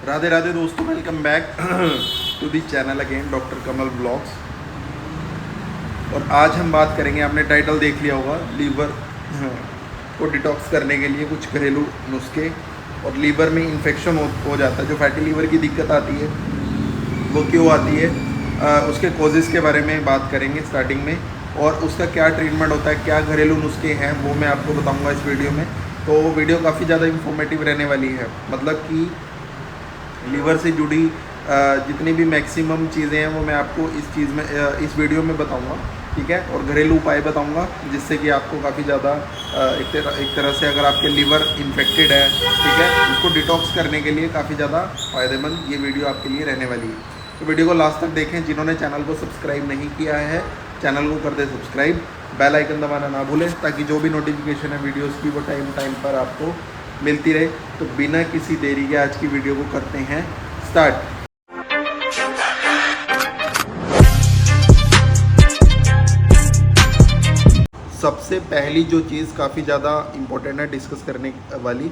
राधे राधे दोस्तों, welcome back to the channel again doctor Kamal blogs. और आज हम बात करेंगे, आपने टाइटल देख लिया होगा, लीवर को डिटॉक्स करने के लिए कुछ घरेलू नुस्खे। और लीवर में इन्फेक्शन हो जाता है, जो फैटी लीवर की दिक्कत आती है वो क्यों आती है, उसके कॉजेज़ के बारे में बात करेंगे स्टार्टिंग में। और उसका क्या ट्रीटमेंट होता है, क्या घरेलू नुस्खे हैं, वो मैं आपको बताऊंगा इस वीडियो में। तो वीडियो काफ़ी ज़्यादा इन्फॉर्मेटिव रहने वाली है, मतलब कि लीवर से जुड़ी जितनी भी मैक्सिमम चीज़ें हैं वो मैं आपको इस वीडियो में बताऊंगा, ठीक है। और घरेलू उपाय बताऊंगा जिससे कि आपको काफ़ी ज़्यादा एक तरह से, अगर आपके लीवर इन्फेक्टेड है, ठीक है, उसको डिटॉक्स करने के लिए काफ़ी ज़्यादा फ़ायदेमंद ये वीडियो आपके लिए रहने वाली है। तो वीडियो को लास्ट तक देखें। जिन्होंने चैनल को सब्सक्राइब नहीं किया है, चैनल को कर दे सब्सक्राइब, बेल आइकन दबाना ना भूलें, ताकि जो भी नोटिफिकेशन है वीडियोज़ की वो टाइम पर आपको मिलती रहे। तो बिना किसी देरी के आज की वीडियो को करते हैं स्टार्ट। सबसे पहली जो चीज़ काफ़ी ज़्यादा इम्पोर्टेंट है डिस्कस करने वाली,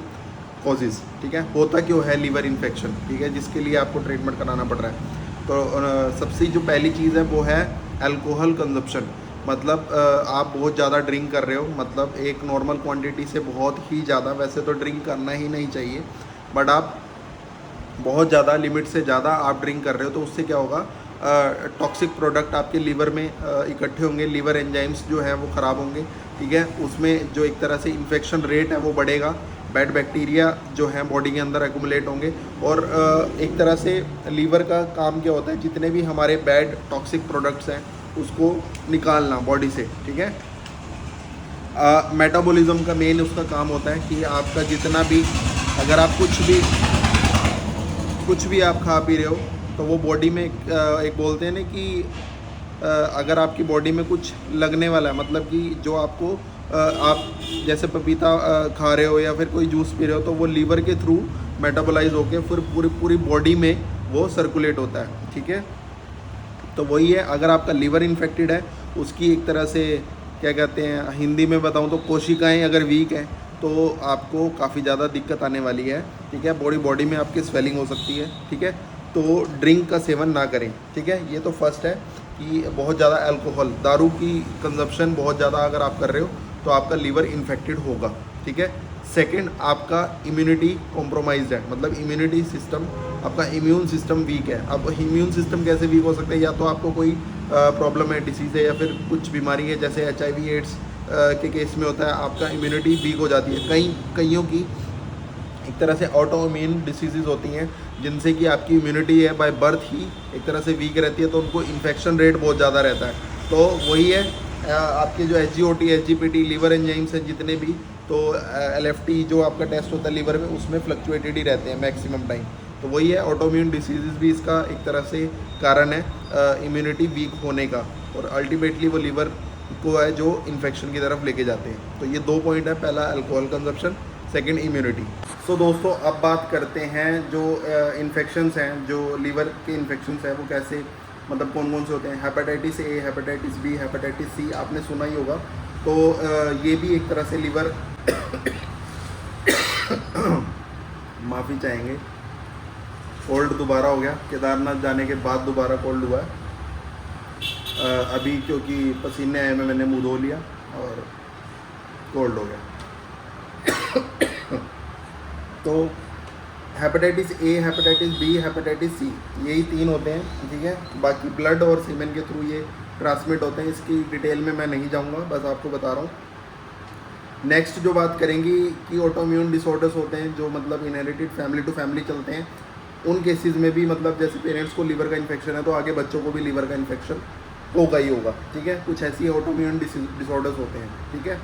कॉजेज़, ठीक है। होता क्यों है लीवर इन्फेक्शन, ठीक है, जिसके लिए आपको ट्रीटमेंट कराना पड़ रहा है। तो सबसे जो पहली चीज़ है वो है अल्कोहल कंजप्शन। मतलब आप बहुत ज़्यादा ड्रिंक कर रहे हो, मतलब एक नॉर्मल क्वांटिटी से बहुत ही ज़्यादा। वैसे तो ड्रिंक करना ही नहीं चाहिए, बट आप बहुत ज़्यादा, लिमिट से ज़्यादा आप ड्रिंक कर रहे हो, तो उससे क्या होगा, टॉक्सिक प्रोडक्ट आपके लीवर में इकट्ठे होंगे, लीवर एंजाइम्स जो है वो ख़राब होंगे, ठीक है। उसमें जो एक तरह से इन्फेक्शन रेट है वो बढ़ेगा, बैड बैक्टीरिया जो है बॉडी के अंदर एक्यूमुलेट होंगे। और एक तरह से लीवर का काम क्या होता है, जितने भी हमारे बैड टॉक्सिक प्रोडक्ट्स हैं उसको निकालना बॉडी से, ठीक है। मेटाबॉलिज्म का मेन उसका काम होता है कि आपका जितना भी, अगर आप कुछ भी आप खा पी रहे हो, तो वो बॉडी में एक बोलते हैं ना कि अगर आपकी बॉडी में कुछ लगने वाला है, मतलब कि जो आपको आप जैसे पपीता खा रहे हो या फिर कोई जूस पी रहे हो, तो वो लीवर के थ्रू मेटाबोलाइज होकर फिर पूरी बॉडी में वो सर्कुलेट होता है, ठीक है। तो वही है, अगर आपका लीवर इन्फेक्टेड है, उसकी एक तरह से क्या कहते हैं, हिंदी में बताऊं तो कोशिकाएं अगर वीक हैं तो आपको काफ़ी ज़्यादा दिक्कत आने वाली है, ठीक है। बॉडी में आपकी स्वेलिंग हो सकती है, ठीक है। तो ड्रिंक का सेवन ना करें, ठीक है। ये तो फर्स्ट है कि बहुत ज़्यादा अल्कोहल, दारू की कंजप्शन बहुत ज़्यादा अगर आप कर रहे हो तो आपका लीवर इन्फेक्टेड होगा, ठीक है। सेकंड, आपका इम्यूनिटी कॉम्प्रोमाइज्ड है, मतलब इम्यूनिटी सिस्टम, आपका इम्यून सिस्टम वीक है। अब इम्यून सिस्टम कैसे वीक हो सकता है, या तो आपको कोई प्रॉब्लम है, डिसीज़ है, या फिर कुछ बीमारी है, जैसे HIV एड्स के केस में होता है, आपका इम्यूनिटी वीक हो जाती है। कईयों की एक तरह से ऑटो इम्यून डिसीज़ होती हैं, जिनसे कि आपकी इम्यूनिटी है बाय बर्थ ही एक तरह से वीक रहती है, तो उनको इन्फेक्शन रेट बहुत ज़्यादा रहता है। तो वही है, आपके जो SGOT SGPT लीवर एंजाइम्स हैं जितने भी, तो LFT जो आपका टेस्ट होता है लीवर में, उसमें फ्लक्चुएटेड ही रहते हैं मैक्सिमम टाइम। तो वही है, ऑटोइम्यून डिसीज़ भी इसका एक तरह से कारण है, इम्यूनिटी वीक होने का। और अल्टीमेटली वो लीवर को है जो इन्फेक्शन की तरफ लेके जाते हैं। तो ये 2 पॉइंट है, पहला अल्कोहल कंजप्शन, सेकंड इम्यूनिटी। सो दोस्तों, अब बात करते हैं जो इन्फेक्शंस हैं, जो लीवर के इन्फेक्शंस हैं, वो कैसे, मतलब कौन से होते हैं। Hepatitis A, hepatitis B, hepatitis C आपने सुना ही होगा। तो ये भी एक तरह से लीवर माफ़ी चाहेंगे, कोल्ड दोबारा हो गया, केदारनाथ जाने के बाद दोबारा कोल्ड हुआ है। अभी क्योंकि पसीने आए में मैंने मुँह धो लिया और कोल्ड हो गया। तो hepatitis A, hepatitis B, hepatitis C, यही 3 होते हैं, ठीक है। बाकी ब्लड और सीमेन के थ्रू ये ट्रांसमिट होते हैं, इसकी डिटेल में मैं नहीं जाऊंगा, बस आपको बता रहा हूँ। नेक्स्ट जो बात करेंगे कि ऑटोइम्यून डिसऑर्डर्स होते हैं, जो मतलब इनहेरिटेड फैमिली टू फैमिली चलते हैं। उन केसेस में भी, मतलब जैसे पेरेंट्स को लीवर का इन्फेक्शन है, तो आगे बच्चों को भी लीवर का इन्फेक्शन होगा ही होगा, ठीक है। कुछ ऐसी ऑटोइम्यून डिसऑर्डर्स होते हैं, ठीक है।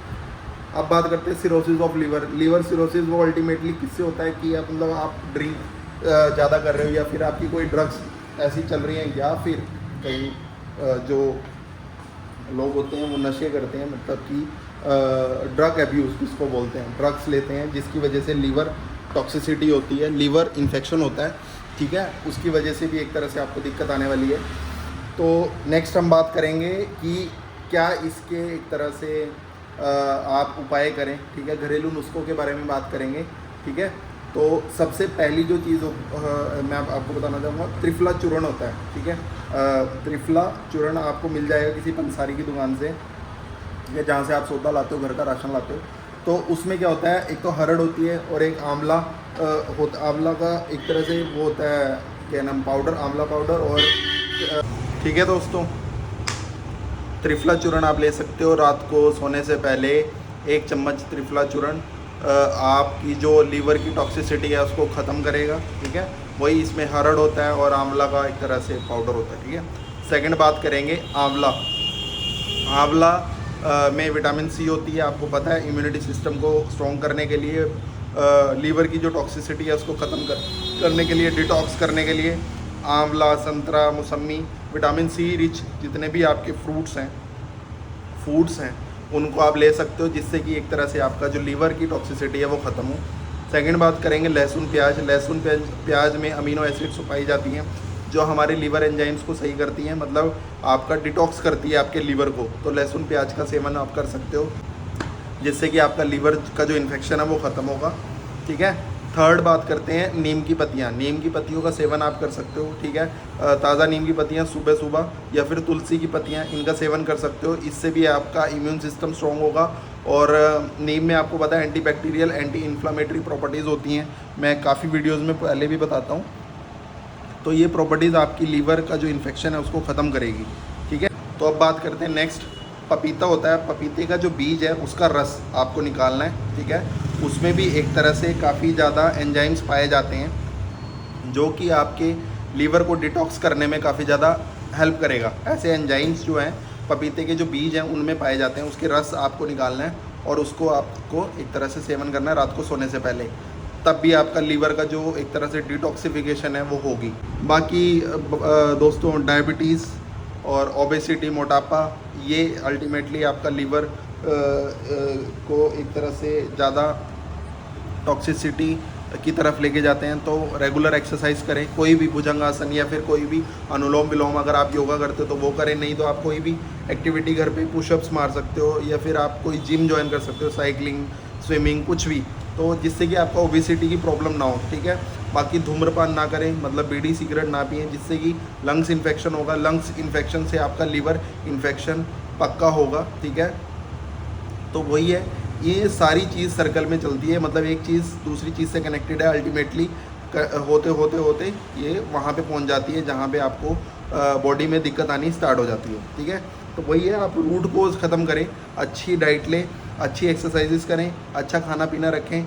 अब बात करते हैं cirrhosis of liver. Liver cirrhosis वो अल्टीमेटली किससे होता है कि आप, मतलब आप ड्रिंक ज़्यादा कर रहे हो, या फिर आपकी कोई ड्रग्स ऐसी चल रही हैं, या फिर कहीं जो लोग होते हैं वो नशे करते हैं, मतलब कि ड्रग एब्यूज़ जिसको बोलते हैं, ड्रग्स लेते हैं, जिसकी वजह से लीवर टॉक्सिसिटी होती है, लीवर इन्फेक्शन होता है, ठीक है। उसकी वजह से भी एक तरह से आपको दिक्कत आने वाली है। तो नेक्स्ट हम बात करेंगे कि क्या इसके एक तरह से आप उपाय करें, ठीक है। घरेलू नुस्खों के बारे में बात करेंगे, ठीक है। तो सबसे पहली जो चीज़ मैं आपको बताना चाहूँगा, त्रिफला चूर्ण होता है, ठीक है। त्रिफला चूर्ण आपको मिल जाएगा किसी पंसारी की दुकान से, या जहाँ से आप सौदा लाते हो, घर का राशन लाते हो। तो उसमें क्या होता है, एक तो हरड़ होती है और एक आंवला आंवला का एक तरह से वो होता है, क्या नाम, पाउडर, आंवला पाउडर। और ठीक है दोस्तों, त्रिफला चूर्ण आप ले सकते हो रात को सोने से पहले 1 चम्मच त्रिफला चूर्ण आपकी जो लीवर की टॉक्सिसिटी है उसको ख़त्म करेगा, ठीक है। वही इसमें हरड़ होता है और आंवला का एक तरह से पाउडर होता है, ठीक है। सेकंड बात करेंगे आंवला। आंवला में विटामिन सी होती है, आपको पता है, इम्यूनिटी सिस्टम को स्ट्रॉन्ग करने के लिए, लीवर की जो टॉक्सिसिटी है उसको ख़त्म करने के लिए, डिटॉक्स करने के लिए आंवला, संतरा, मौसमी, विटामिन सी रिच जितने भी आपके फूड्स हैं उनको आप ले सकते हो, जिससे कि एक तरह से आपका जो लीवर की टॉक्सिसिटी है वो ख़त्म हो। सेकंड बात करेंगे लहसुन प्याज। लहसुन प्याज में अमीनो एसिड्स पाई जाती हैं जो हमारे लीवर एंजाइम्स को सही करती हैं, मतलब आपका डिटॉक्स करती है आपके लीवर को। तो लहसुन प्याज का सेवन आप कर सकते हो, जिससे कि आपका लीवर का जो इन्फेक्शन है वो ख़त्म होगा, ठीक है। थर्ड बात करते हैं नीम की पत्तियाँ। नीम की पत्तियों का सेवन आप कर सकते हो, ठीक है। ताज़ा नीम की पत्तियाँ सुबह सुबह, या फिर तुलसी की पत्तियाँ, इनका सेवन कर सकते हो। इससे भी आपका इम्यून सिस्टम स्ट्रॉन्ग होगा। और नीम में आपको पता है एंटीबैक्टीरियल, एंटी इन्फ्लामेटरी प्रॉपर्टीज़ होती हैं, मैं काफ़ी वीडियोज़ में पहले भी बताता हूँ। तो ये प्रॉपर्टीज़ आपकी लीवर का जो इन्फेक्शन है उसको ख़त्म करेगी, ठीक है। तो अब बात करते हैं नेक्स्ट, पपीता होता है। पपीते का जो बीज है उसका रस आपको निकालना है, ठीक है। उसमें भी एक तरह से काफ़ी ज़्यादा एंजाइम्स पाए जाते हैं जो कि आपके लीवर को डिटॉक्स करने में काफ़ी ज़्यादा हेल्प करेगा। ऐसे एंजाइम्स जो हैं पपीते के जो बीज हैं उनमें पाए जाते हैं, उसके रस आपको निकालना है और उसको आपको एक तरह से सेवन करना है रात को सोने से पहले। तब भी आपका लीवर का जो एक तरह से डिटॉक्सिफिकेशन है वो होगी। बाकी दोस्तों, डायबिटीज़ और ओबेसिटी, मोटापा, ये अल्टीमेटली आपका लीवर को एक तरह से ज़्यादा टॉक्सिसिटी की तरफ लेके जाते हैं। तो रेगुलर एक्सरसाइज करें, कोई भी भुजंगासन या फिर कोई भी अनुलोम विलोम, अगर आप योगा करते हो तो वो करें, नहीं तो आप कोई भी एक्टिविटी घर पे पुशअप्स मार सकते हो, या फिर आप कोई जिम ज्वाइन कर सकते हो, साइकिलिंग, स्विमिंग, कुछ भी, तो जिससे कि आपका ओबेसिटी की प्रॉब्लम ना हो, ठीक है। बाकी धूम्रपान ना करें, मतलब बीड़ी सिगरेट ना पिएं, जिससे कि लंग्स इन्फेक्शन होगा। लंग्स इन्फेक्शन से आपका लीवर इन्फेक्शन पक्का होगा, ठीक है। तो वही है, ये सारी चीज़ सर्कल में चलती है, मतलब एक चीज़ दूसरी चीज़ से कनेक्टेड है। अल्टीमेटली होते होते होते ये वहाँ पे पहुँच जाती है जहाँ पे आपको बॉडी में दिक्कत आनी स्टार्ट हो जाती है, ठीक है। तो वही है, आप रूट कोज ख़त्म करें, अच्छी डाइट लें, अच्छी एक्सरसाइजेस करें, अच्छा खाना पीना रखें,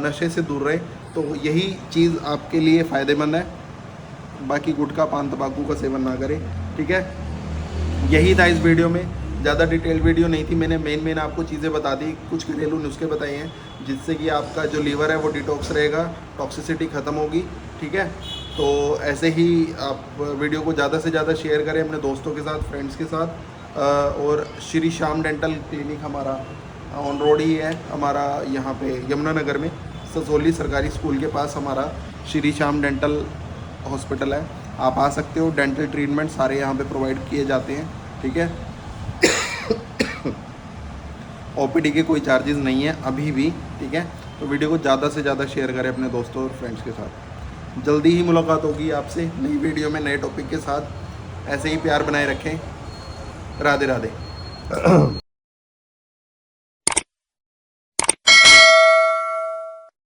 नशे से दूर रहें, तो यही चीज़ आपके लिए फ़ायदेमंद है। बाकी गुटखा, पान, तंबाकू का सेवन ना करें, ठीक है। यही था इस वीडियो में, ज़्यादा डिटेल्ड वीडियो नहीं थी, मैंने मेन आपको चीज़ें बता दी, कुछ घरेलू नुस्खे बताए हैं जिससे कि आपका जो लीवर है वो डिटॉक्स रहेगा, टॉक्सिसिटी ख़त्म होगी, ठीक है। तो ऐसे ही आप वीडियो को ज़्यादा से ज़्यादा शेयर करें अपने दोस्तों के साथ, फ्रेंड्स के साथ। और श्री श्याम डेंटल क्लिनिक हमारा ऑन रोड ही है, हमारा यहाँ पे यमुनानगर में ससोली सरकारी स्कूल के पास हमारा श्री श्याम डेंटल हॉस्पिटल है। आप आ सकते हो, डेंटल ट्रीटमेंट सारे यहाँ पे प्रोवाइड किए जाते हैं, ठीक है। ओपीडी के कोई चार्जेस नहीं है अभी भी, ठीक है। तो वीडियो को ज़्यादा से ज़्यादा शेयर करें अपने दोस्तों और फ्रेंड्स के साथ। जल्दी ही मुलाकात होगी आपसे नई वीडियो में, नए टॉपिक के साथ। ऐसे ही प्यार बनाए रखें। राधे राधे।